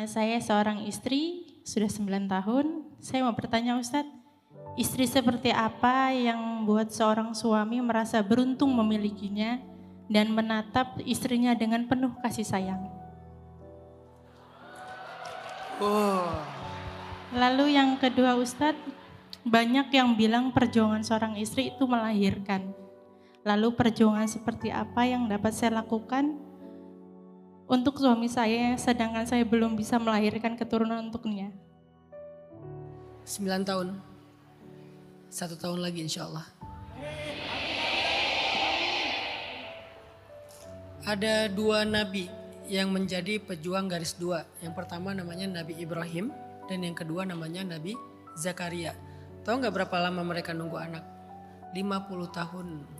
Saya seorang istri, sudah 9 tahun. Saya mau bertanya Ustadz, istri seperti apa yang buat seorang suami merasa beruntung memilikinya dan menatap istrinya dengan penuh kasih sayang? Lalu yang kedua Ustadz, banyak yang bilang perjuangan seorang istri itu melahirkan. Lalu perjuangan seperti apa yang dapat saya lakukan untuk suami saya, sedangkan saya belum bisa melahirkan keturunan untuknya? 9 tahun. 1 tahun lagi insya Allah. Ada 2 nabi yang menjadi pejuang garis 2. Yang pertama namanya Nabi Ibrahim dan yang kedua namanya Nabi Zakaria. Tahu nggak berapa lama mereka nunggu anak? 50 tahun.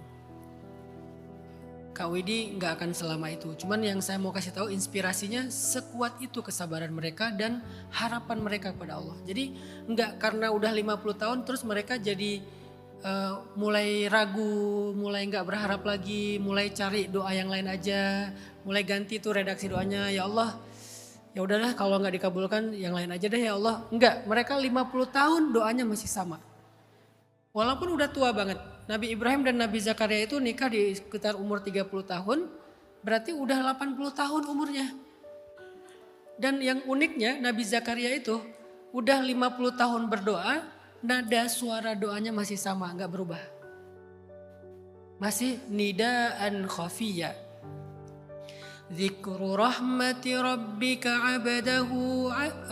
Kak Widi nggak akan selama itu. Cuman yang saya mau kasih tahu inspirasinya sekuat itu kesabaran mereka dan harapan mereka kepada Allah. Jadi nggak karena udah 50 tahun terus mereka jadi mulai ragu, mulai nggak berharap lagi, mulai cari doa yang lain aja, mulai ganti tuh redaksi doanya. Ya Allah, ya udahlah kalau nggak dikabulkan yang lain aja deh ya Allah. Enggak, mereka 50 tahun doanya masih sama. Walaupun udah tua banget. Nabi Ibrahim dan Nabi Zakaria itu nikah di sekitar umur 30 tahun. Berarti udah 80 tahun umurnya. Dan yang uniknya Nabi Zakaria itu udah 50 tahun berdoa. Nada suara doanya masih sama, gak berubah. Masih nidaan khafiyya. Dzikru rahmati rabbika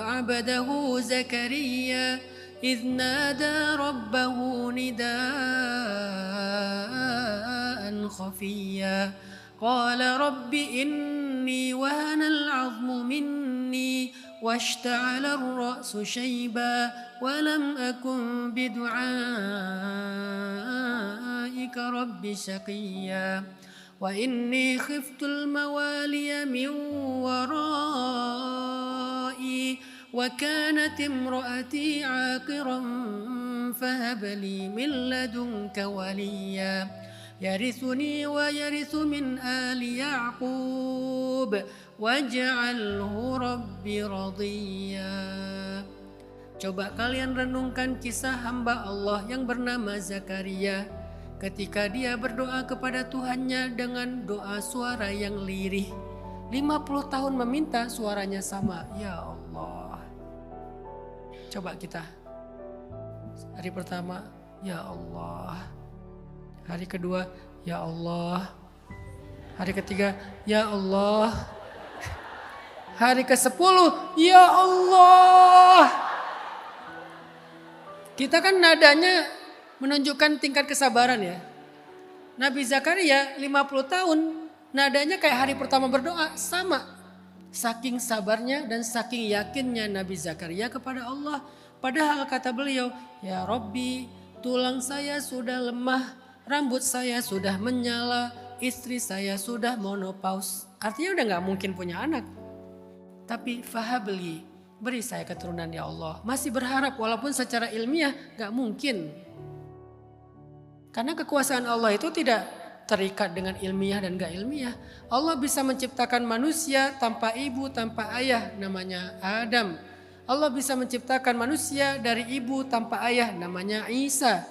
abadahu Zakaria إذ نادى ربه نداء خفيا قال رب إني وهن العظم مني واشتعل الرأس شيبا ولم أكن بدعائك رب شقيا وإني خفت الموالي من ورائي وكانت امرأتي عاقرا فهب لي من لدنك وليا يرثني ويرث من آل يعقوب واجعله ربي رضيا. Coba kalian renungkan kisah hamba Allah yang bernama Zakaria ketika dia berdoa kepada Tuhannya dengan doa suara yang lirih. 50 tahun meminta suaranya sama. Ya Allah. Coba kita. Hari pertama, ya Allah. Hari kedua, ya Allah. Hari ketiga, ya Allah. Hari ke-10, ya Allah. Kita kan nadanya menunjukkan tingkat kesabaran ya. Nabi Zakaria 50 tahun, nadanya kayak hari pertama berdoa sama. Saking sabarnya dan saking yakinnya Nabi Zakaria kepada Allah. Padahal kata beliau, ya Rabbi, tulang saya sudah lemah, rambut saya sudah menyala, istri saya sudah menopause. Artinya udah gak mungkin punya anak. Tapi fahabli, beri saya keturunan ya Allah. Masih berharap walaupun secara ilmiah gak mungkin. Karena kekuasaan Allah itu tidak terikat dengan ilmiah dan gak ilmiah. Allah bisa menciptakan manusia tanpa ibu, tanpa ayah, namanya Adam. Allah bisa menciptakan manusia dari ibu tanpa ayah, namanya Isa.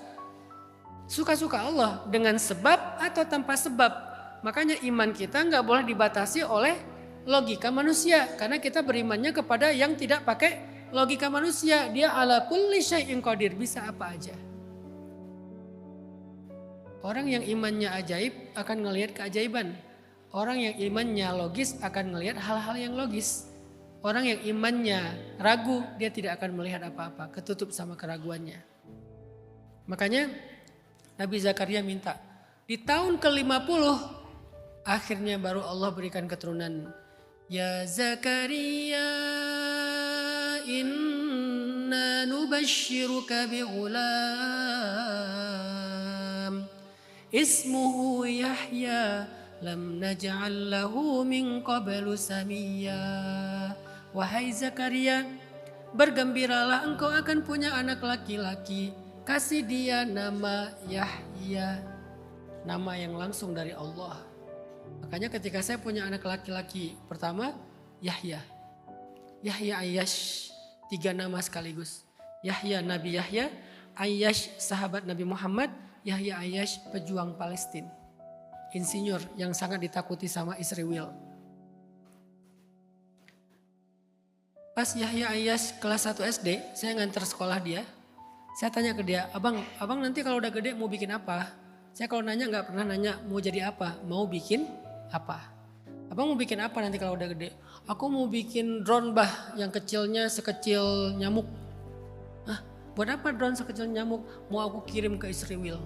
Suka-suka Allah dengan sebab atau tanpa sebab. Makanya iman kita gak boleh dibatasi oleh logika manusia. Karena kita berimannya kepada yang tidak pakai logika manusia. Dia ala kulli syai'in qadir, bisa apa aja. Orang yang imannya ajaib akan ngelihat keajaiban. Orang yang imannya logis akan ngelihat hal-hal yang logis. Orang yang imannya ragu, dia tidak akan melihat apa-apa, ketutup sama keraguannya. Makanya Nabi Zakaria minta, di tahun ke-50 akhirnya baru Allah berikan keturunan. Ya Zakaria inna nubashiruka bighulam ismuhu Yahya lam naj'al lahu min qablu samiyya. Wahai Zakaria, bergembiralah engkau akan punya anak laki-laki. Kasih dia nama Yahya. Nama yang langsung dari Allah. Makanya ketika saya punya anak laki-laki pertama Yahya. Yahya Ayyash. 3 nama sekaligus. Yahya Nabi Yahya, Ayyash sahabat Nabi Muhammad, Yahya Ayyash pejuang Palestina. Insinyur yang sangat ditakuti sama Israel. Pas Yahya Ayyash kelas 1 SD, saya nganter sekolah dia. Saya tanya ke dia, abang nanti kalau udah gede mau bikin apa? Saya kalau nanya gak pernah nanya mau jadi apa, mau bikin apa. Abang mau bikin apa nanti kalau udah gede? Aku mau bikin drone bah yang kecilnya sekecil nyamuk. Ah, buat apa drone sekecil nyamuk? Mau aku kirim ke Israel.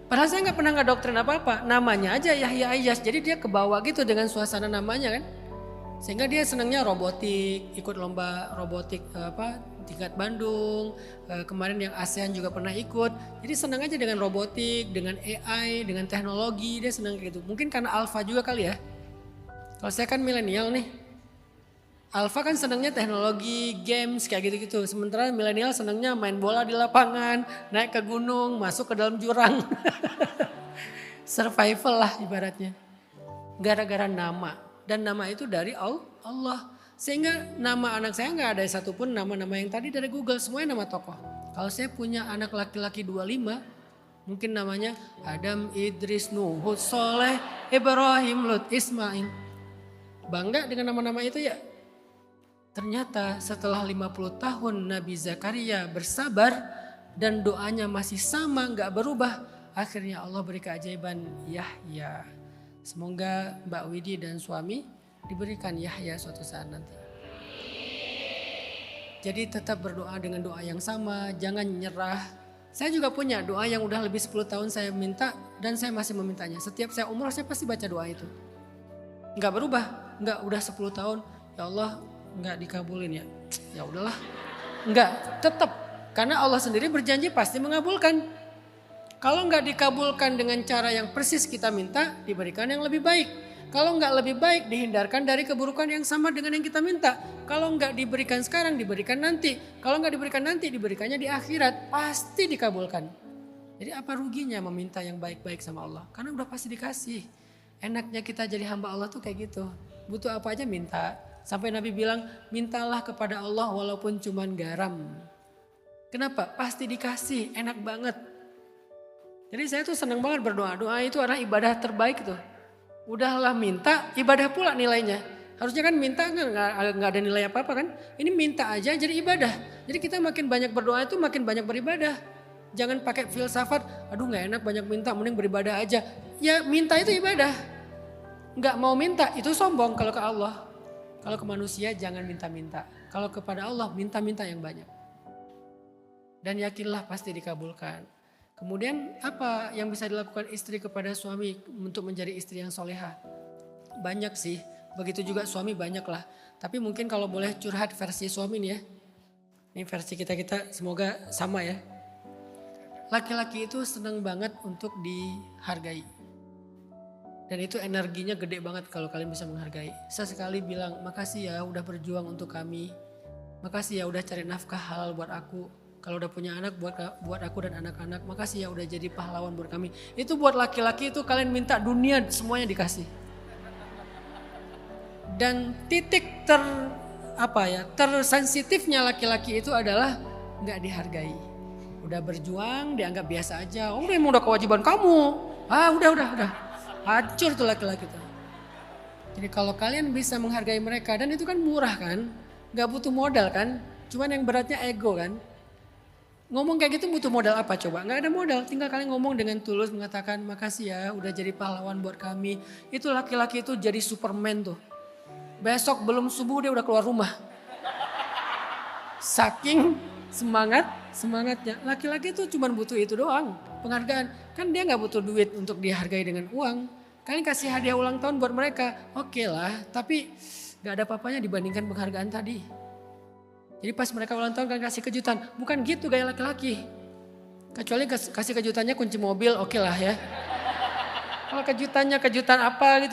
Padahal saya gak pernah ngedoktrin apa-apa, namanya aja Yahya Ayyash. Jadi dia kebawa gitu dengan suasana namanya kan. Sehingga dia senangnya robotik, ikut lomba robotik tingkat Bandung, kemarin yang ASEAN juga pernah ikut. Jadi senang aja dengan robotik, dengan AI, dengan teknologi, dia senang kayak gitu. Mungkin karena alpha juga kali ya. Kalau saya kan milenial nih. Alpha kan senangnya teknologi, games kayak gitu-gitu. Sementara milenial senangnya main bola di lapangan, naik ke gunung, masuk ke dalam jurang. Survival lah ibaratnya. Gara-gara nama. Dan nama itu dari Allah. Sehingga nama anak saya gak ada satupun nama-nama yang tadi dari Google. Semuanya nama tokoh. Kalau saya punya anak laki-laki 25. Mungkin namanya Adam, Idris, Nuh, Hud, Soleh, Ibrahim, Lut, Ismail. Bangga dengan nama-nama itu ya. Ternyata setelah 50 tahun Nabi Zakaria bersabar. Dan doanya masih sama gak berubah. Akhirnya Allah beri keajaiban Yahya. Semoga Mbak Widi dan suami diberikan Yahya suatu saat nanti. Jadi tetap berdoa dengan doa yang sama, jangan nyerah. Saya juga punya doa yang udah lebih 10 tahun saya minta dan saya masih memintanya. Setiap saya umroh saya pasti baca doa itu. Enggak berubah, enggak udah 10 tahun, ya Allah enggak dikabulin ya. Ya udahlah. Enggak, tetap. Karena Allah sendiri berjanji pasti mengabulkan. Kalau nggak dikabulkan dengan cara yang persis kita minta, diberikan yang lebih baik. Kalau nggak lebih baik, dihindarkan dari keburukan yang sama dengan yang kita minta. Kalau nggak diberikan sekarang, diberikan nanti. Kalau nggak diberikan nanti, diberikannya di akhirat. Pasti dikabulkan. Jadi apa ruginya meminta yang baik-baik sama Allah? Karena udah pasti dikasih. Enaknya kita jadi hamba Allah tuh kayak gitu. Butuh apa aja minta. Sampai Nabi bilang, mintalah kepada Allah walaupun cuman garam. Kenapa? Pasti dikasih, enak banget. Jadi saya tuh senang banget berdoa. Doa itu adalah ibadah terbaik tuh. Udahlah minta, ibadah pula nilainya. Harusnya kan minta nggak ada nilai apa-apa kan. Ini minta aja jadi ibadah. Jadi kita makin banyak berdoa itu makin banyak beribadah. Jangan pakai filsafat, aduh nggak enak banyak minta, mending beribadah aja. Ya minta itu ibadah. Nggak mau minta itu sombong kalau ke Allah. Kalau ke manusia jangan minta-minta. Kalau kepada Allah minta-minta yang banyak. Dan yakinlah pasti dikabulkan. Kemudian apa yang bisa dilakukan istri kepada suami untuk menjadi istri yang soleha? Banyak sih, begitu juga suami banyak lah. Tapi mungkin kalau boleh curhat versi suami nih ya. Ini versi kita semoga sama ya. Laki-laki itu senang banget untuk dihargai. Dan itu energinya gede banget kalau kalian bisa menghargai. Sesekali bilang makasih ya udah berjuang untuk kami. Makasih ya udah cari nafkah halal buat aku. Kalau udah punya anak buat aku dan anak-anak, makasih ya udah jadi pahlawan buat kami. Itu buat laki-laki itu kalian minta dunia semuanya dikasih. Dan titik tersensitifnya laki-laki itu adalah nggak dihargai. Udah berjuang dianggap biasa aja. Oh emang udah kewajiban kamu. Udah. Hancur tuh laki-laki tuh. Jadi kalau kalian bisa menghargai mereka dan itu kan murah kan, nggak butuh modal kan. Cuman yang beratnya ego kan. Ngomong kayak gitu butuh modal apa coba? Nggak ada modal, tinggal kalian ngomong dengan tulus mengatakan makasih ya udah jadi pahlawan buat kami. Itu laki-laki itu jadi Superman tuh. Besok belum subuh dia udah keluar rumah. Saking semangatnya. Laki-laki itu cuma butuh itu doang, penghargaan. Kan dia nggak butuh duit untuk dihargai dengan uang. Kalian kasih hadiah ulang tahun buat mereka, oke lah. Tapi nggak ada apa-apanya dibandingkan penghargaan tadi. Jadi pas mereka ulang tahun kan kasih kejutan. Bukan gitu gaya laki-laki. Kecuali kasih kejutannya kunci mobil oke lah ya. Kalau kejutannya kejutan apa gitu.